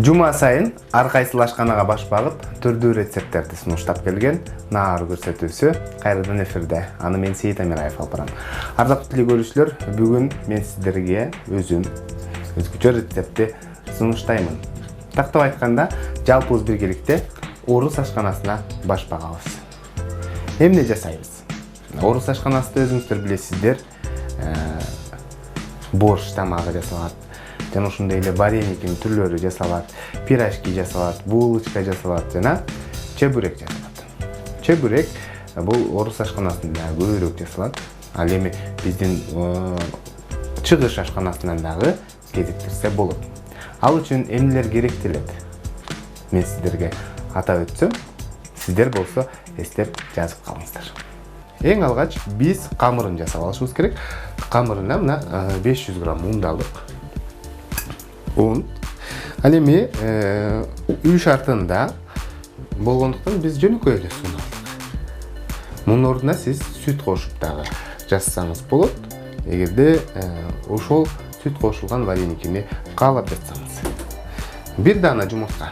Жума сайын ар кайсыл ашканага баш багып, түрдүү рецепттерди сунуштап келген Наар көрсөтүүсү кайрадан эфирде. Аны мен Сейит Амираев алып барам. Ардактуу телекөрүүчүлөр, бүгүн мен сиздерге өзүм өзгөчө рецептти сунуштаймын. Тактап айтканда, жалпыбыз биргеликте орус ашканасына баш багабыз. Эмне жасайбыз? Орус ашканасында өзүңүздөр билесиздер, борщ тамагы жасалат. Жана ушундай эле варениктин түрлөрү жасалат, пирожки жасалат, булочка жасалат жана чебурек жасалат. Чебурек бул орус ашканасында көбүрөөк жасалат. Ал эми биздин чыгыш ашканасынан дагы кезиктирсе болот. Ал үчүн эмнелер керектелет? Мен сиздерге атап өтсөм, сиздер болсо эстеп жазып калыңыздар. Эң алгач биз камырын жасап алышыбыз керек. Камырына мына 500 грамм унду алдык. Un. Ал эми үй шартында болгондуктан биз жөнөкөй эле сун алдык. Мунун ордуна сиз сүт кошуп дагы жасасаңыз болот. Эгерде ошол сүт кошулган вареникини каалап жатсаңыз. Бир дана жумуртка.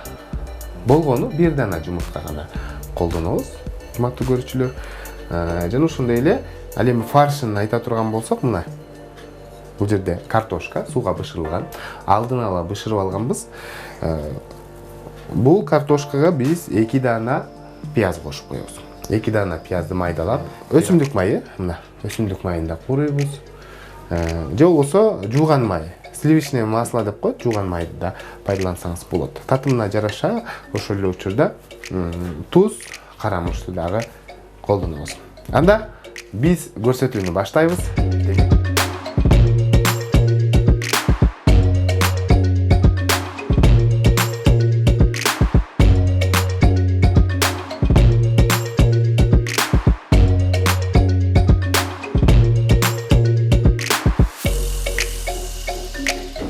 Болгону бир дана жумуртка гана колдонобуз, урматтуу көрүүчүлөр. Жана ушундай эле ал эми фаршын айта турган болсок, мына бул жерде картошка сууга бышырылган, алдын ала бышырып алганбыз. Бул картошкага биз 2 дана пияз кошуп коебуз. 2 дана пиязды майдалап, өсүмдүк майы, мына өсүмдүк майында кууройбуз. Же болбосо жууган май, сливочное масло деп коет, жууган майды да пайдалансаңыз болот. Татымына жараша ошол эле учурда туз, кара мурчту дагы колдонобуз. Анда биз көрсөтүүнү баштайбыз.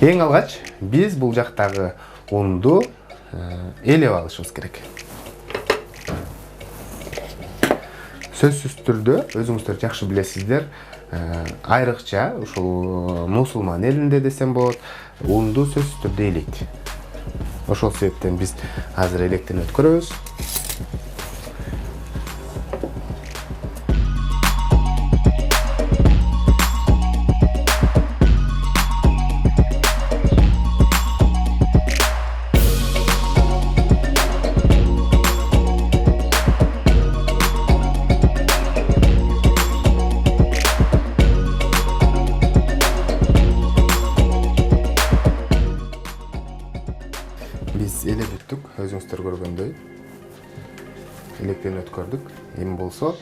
Эң алгач биз бул жактагы унду элеп алышыбыз керек. Сөзсүз түрдө өзүңүздөр жакшы билесиздер, айрыкча ушул мусулман элинде десем болот, унду сөзсүз түрдө элейт. Ошол себептен биз азыр электен өткөрөбүз. Biz эле бүттүк, өзүңүздөр көргөндөй. Электен өткөрдүк. Эми болсо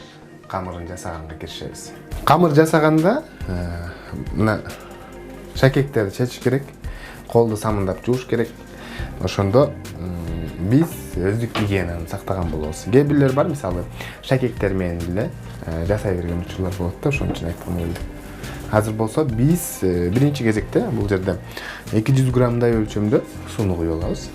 камырын жасаганга киришебиз. Камыр жасаганда мына шакектерди чечиш керек, колду самындап жууш керек. Ошондо биз өздүк гигиенаны сактаган болобуз. Кээ бирлер бар, мисалы, шакектер менен эле жасай берген учурлар болот да, ошон үчүн айткым келди. Азыр болсо биз биринчи кезекте бул жерде 200 граммдай өлчөмдө сууну куюп алабыз.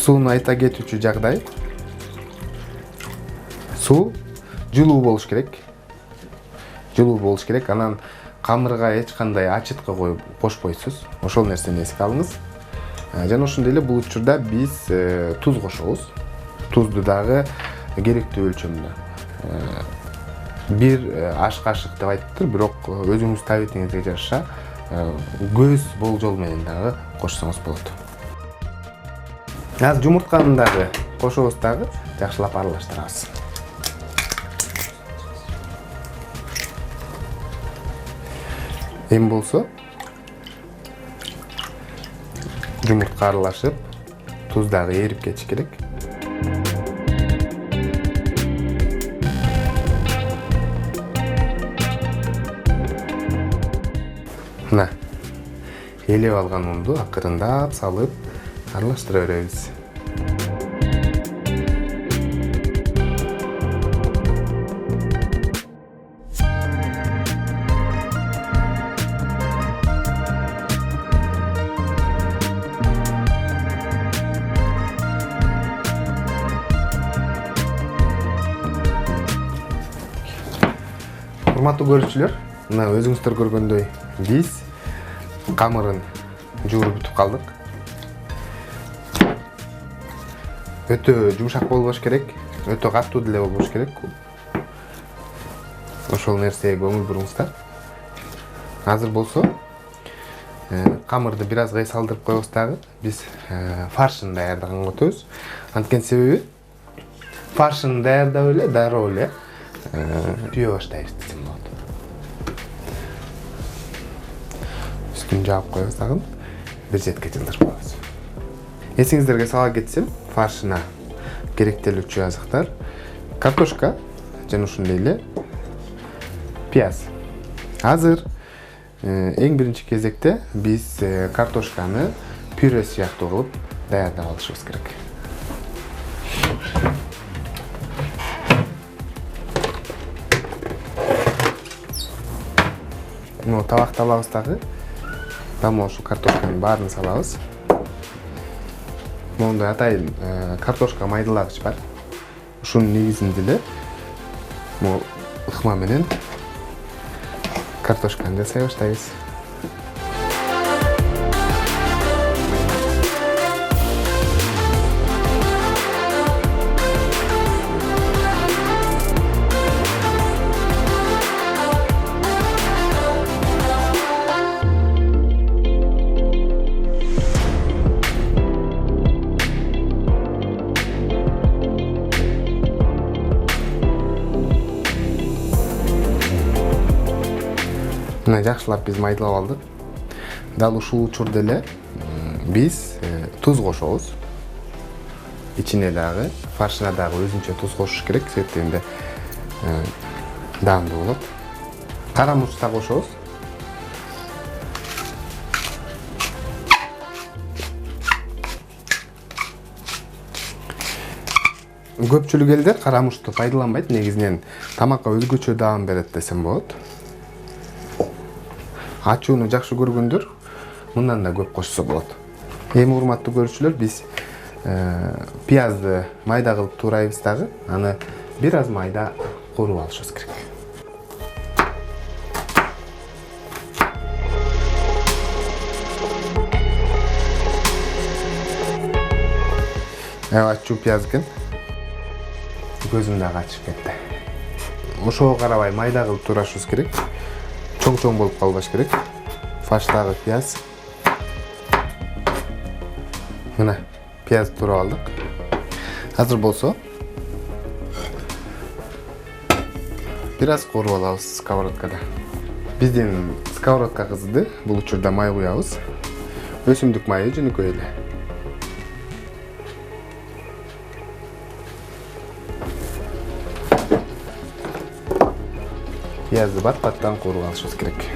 Сууну айта кетүүчү жагдай, суу жылуу болуш керек. Жылуу болуш керек. Анан камырга эч кандай ачыткы коюп кошпойсуз. Ошол нерсени эске алыңыз. Жана ошондой эле бул учурда биз туз кошобуз. Тузду дагы керектүү өлчөмдө. 1 аш кашык деп айтыптыр, бирок өзүңүз табитиңизге жараша көз болжол менен дагы кошсоңуз болот. Азыр жумуртканы дагы кошобуз дагы жакшылап аралаштырабыз. Эми болсо жумуртка аралашып, туз дагы эрип кетиш керек. Мына элеп алган унду акырындап салып аралаштыра беребиз. Урматтуу көрүүчүлөр, мына өзүңүздөр көргөндөй биз камырын жууруп бүтүп калдык. Өтө жумшак болбош керек, өтө катуу деле болбош керек. Ошол нерсеге көңүл буруңуздар. Азыр болсо камырды бир аз кыйсалдырып коебуз дагы. Биз фаршын даярдаганга өтөбүз. Анткени себеби фаршын даярдап эле, дароо эле түйө баштайбыз десем болот. Үстүн жаап коебуз дагы, бир четке жылдырып коебуз. Эсиңиздерге сала кетсем, фаршына керектелүүчү азыктар картошка жана ушундай эле пияз. Азыр эң биринчи кезекте биз картошканы пюре сыяктуу кылып даярдап алышыбыз керек. Мына табакты алабыз дагы. Дам ошол картошканын баарын салабыз. Мондай атайын картошка майдалагыч бар. Ушунун негизинде эле могу ыкма менен картошканы жасай баштайбыз. Мына жакшылап биз майдалап алдык. Дал ушул учурда эле биз туз кошобуз. Ичине дагы, фаршына дагы өзүнчө туз кошуш керек, себептенде даамдуу болот. Кара мурч да кошобуз. Көпчүлүк элдер кара мурчту пайдаланбайт, негизинен тамакка өзгөчө даам берет десем болот. Ачууну жакшы көргөндөр мындан да көп кошсо болот. Эми урматтуу көрүүчүлөр, биз пиязды майда кылып туурайбыз дагы, аны бир аз майда кууруп алышыбыз керек. Ачуу пияз экен. Көзүм дагы ачып кетти. Ошого карабай майда кылып туурашыбыз керек. Чоң-чоң болуп калбаш керек. Фарштагы пияз. Мына пияз туурап алдык. Азыр болсо бир аз кууруп алабыз сковородкада. Биздин сковородка кызды, бул учурда май куябыз. Өсүмдүк майы жөнөкөй эле. Пиязды бат-баттан кууруп алышыбыз керек.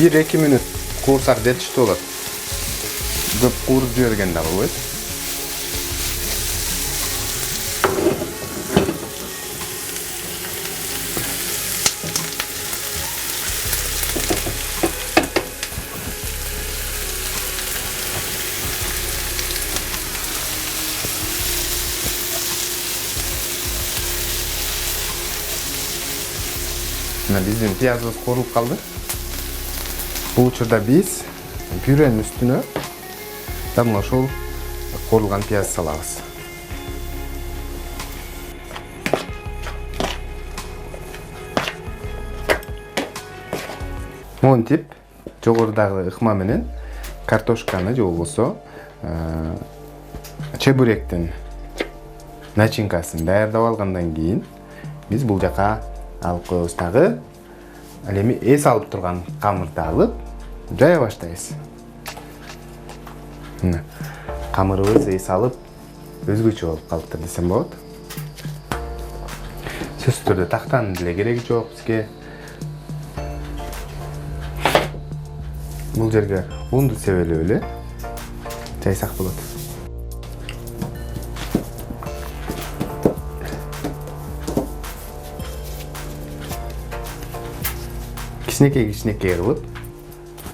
Bir 2 мүнөт куурсак жетиштүү болот. Көп кууруп жиберген да болбойт. Биздин пиязыбыз кууруп калды. Бул учурда биз пюренин үстүнө дам ошол куурулган пияз салабыз. Монтип жогорудагы ыкма менен картошканы же болбосо чебуректин начинкасын даярдап алгандан кийин биз бул жака алып коебуз дагы. Ал эми эс алып турган камырды алып жая баштайбыз. Мына камырыбыз эс алып өзгөчө болуп калыптыр десем болот. Сөзсүз түрдө тактанын деле кереги жок бизге. Бул жерге унду себелеп эле жайсак болот. кичинекей кылып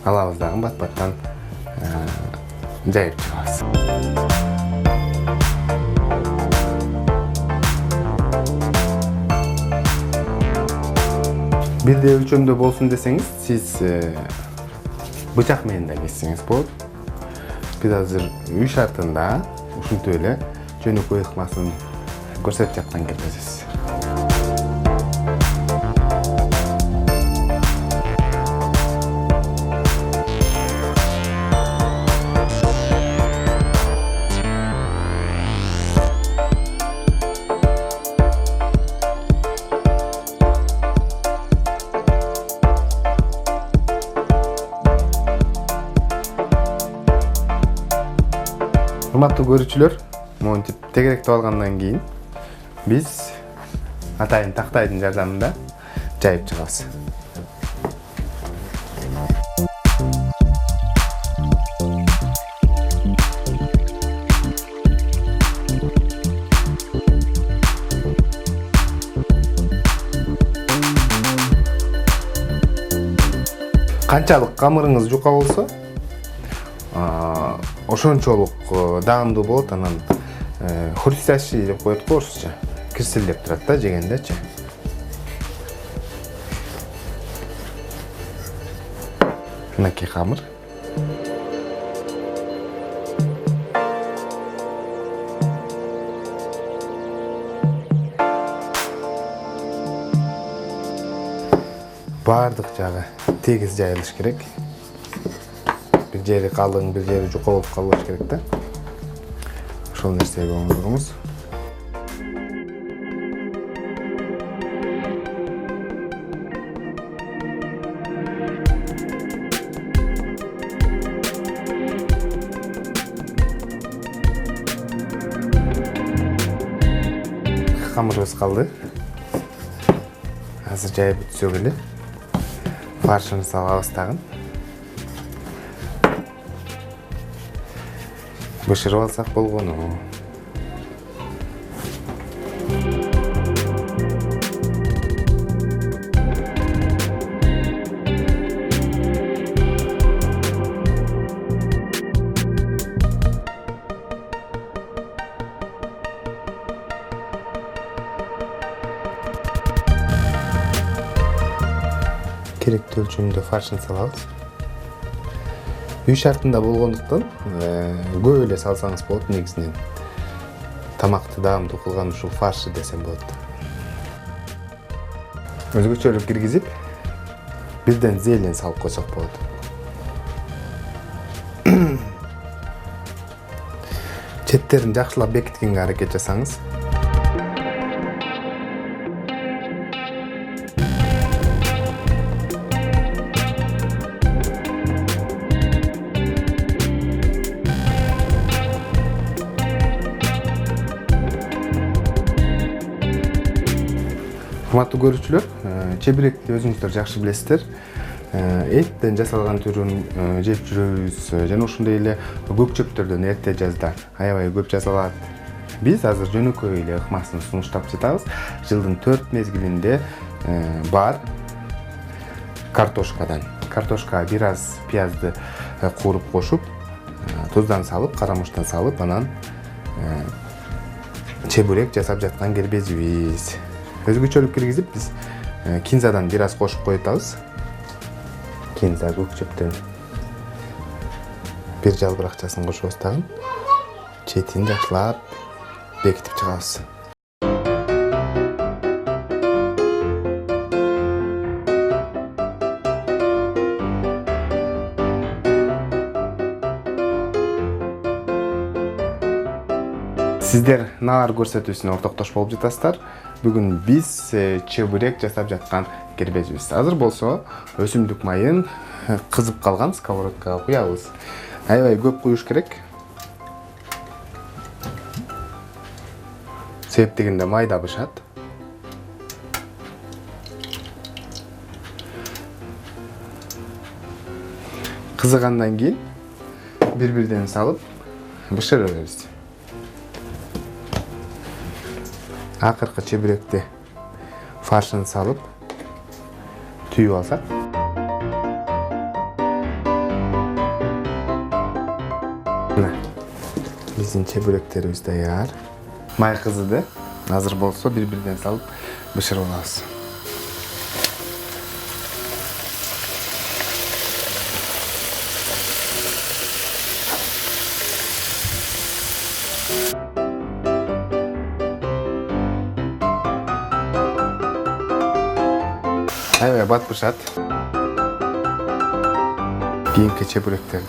алабыз дагы бат-баттан жайып чыгабыз. Бирде өлчөмдө болсун десеңиз, сиз бычак менен да кессеңиз болот. Биз азыр үй шартында ушинтип эле жөнөкөй ыкмасын көрсөтүп жаткан келебиз. Урматтуу көрүүчүлөр, монтип тегеректеп алгандан кийин биз атайын тактайдын жардамында жайып чыгабыз. Канчалык камырыңыз жука болсо, ошончолук даамдуу болот. Анан хрустящий деп коет го орусча. Кирсилдеп турат да жегендечи. Мынакей камыр. Бардык жагы тегиз жайылыш керек. Bir jeri kalın, bir jeri juka болуп калбаш керек да. Ошол нерсеге көңүл бургуз. Камырыбыз калды. Азыр жайып бүтсөк эле фаршын салабыз тагын. Бышырып алсак болгону. Керектүү өлчөмдө фаршын салабыз. Үй шартында болгондуктан көп эле салсаңыз болот негизинен. Тамакты даамдуу кылган ушул фаршы десем болот. Өзгөчөлүк киргизип, бирден зелень салып койсок болот. Четтерин жакшылап бекиткенге аракет жасаңыз. Урматтуу көрүүчүлөр, чебиректи өзүңүздөр жакшы билесиздер. Эттен жасалган түрүн жеп жүрөбүз жана ошондой эле көк чөптөрдөн эрте жазда аябай көп жасалат. Биз азыр жөнөкөй эле ыкмасын сунуштап жатабыз. Жылдын 4 мезгилинде бар картошкадан. Картошкага бир аз пиязды кууруп кошуп, туздан салып, карамуштан салып, анан чебурек жасап жаткан келбезибиз. Өзгөчөлүк киргизип биз кинзадан бир аз кошуп коёбуз. Кинза көк чөптөн бир жалбыракчасын кошобуз дагы. Четин жакшылап бекитип чыгабыз. Сиздер наар көрсөтүүсүнө ортоктош болуп жатасыздар. Бүгүн биз чебурек жасап жаткан кербезбиз. Азыр болсо өсүмдүк майын кызып калган сковородкага куябыз. Аябай көп куюш керек. Себеп дегенде майда бышат. Кызыгандан кийин бир-бирден салып бышыра беребиз. Акыркы чебуректи фаршын салып түйүп алсак. Мына биздин чебүректерибиз даяр. Май кызыды. Азыр болсо бири-биринен салып бышырып алабыз. Аябай бат бышат. Кийинки чебүректерди.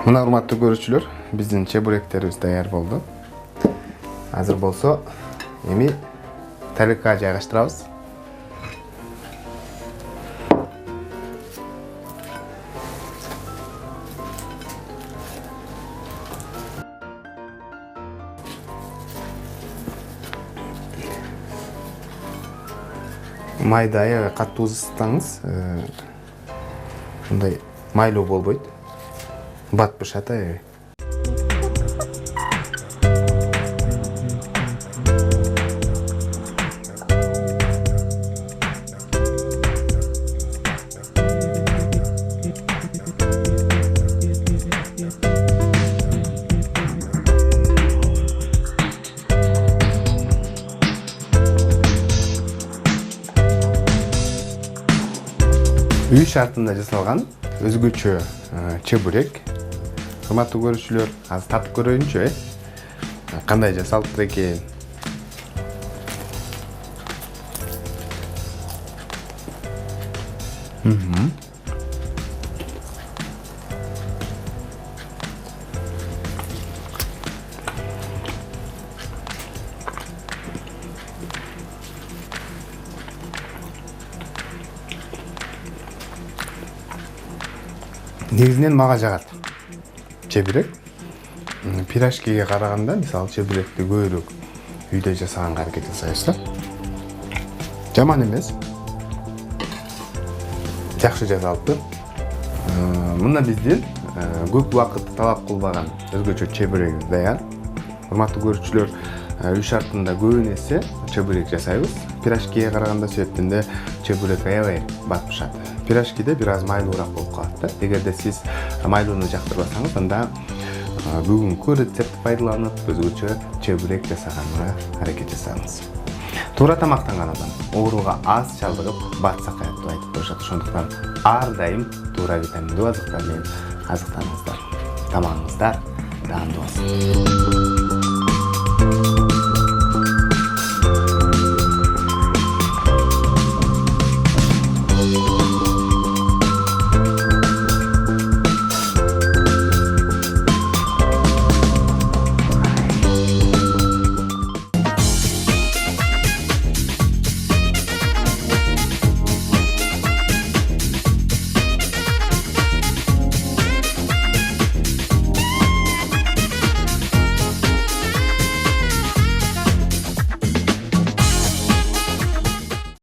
Мына урматтуу көрүүчүлөр, биздин чебүректерибиз даяр болду. Азыр болсо, эми тарелкага жайгаштырабыз. Майды аябай катуу ысытсаңыз, мындай майлуу болбойт. Бат бышат аябай. Үй шартында жасалган өзгөчө чебүрек. Урматтуу көрүүчүлөр, азыр татып көрөйүнчү, кандай жасалыптыр экен. Негизинен мага жагат. Чебүрек пирожкиге караганда, мисалы чебүректи көбүрөөк үйдө жасаганга аракет жасайбыз да. Жаман эмес. Жакшы жасалыптыр. Мына биздин көп убакыт талап кылбаган өзгөчө чебүрегибиз даяр. Урматтуу көрүүчүлөр, үй шартында көбүн эсе чебүрек жасайбыз. Пирожкиге караганда себептен чебүрек аябай бат бышат. Пирожкиде бир аз майлуураак болуп калат да. Эгерде сиз майлууну жактырбасаңыз, анда бүгүнкү рецепт пайдаланып, өзгөчө чебүрек жасаганга аракет жасаңыз. Туура тамактанган адам ооруга аз чалдыгып, бат сакаят деп айтып коюшат. Ошондуктан ар дайым туура витаминдүү азыктар менен азыктаныңыздар. Тамагыңыздар даамдуу болсун.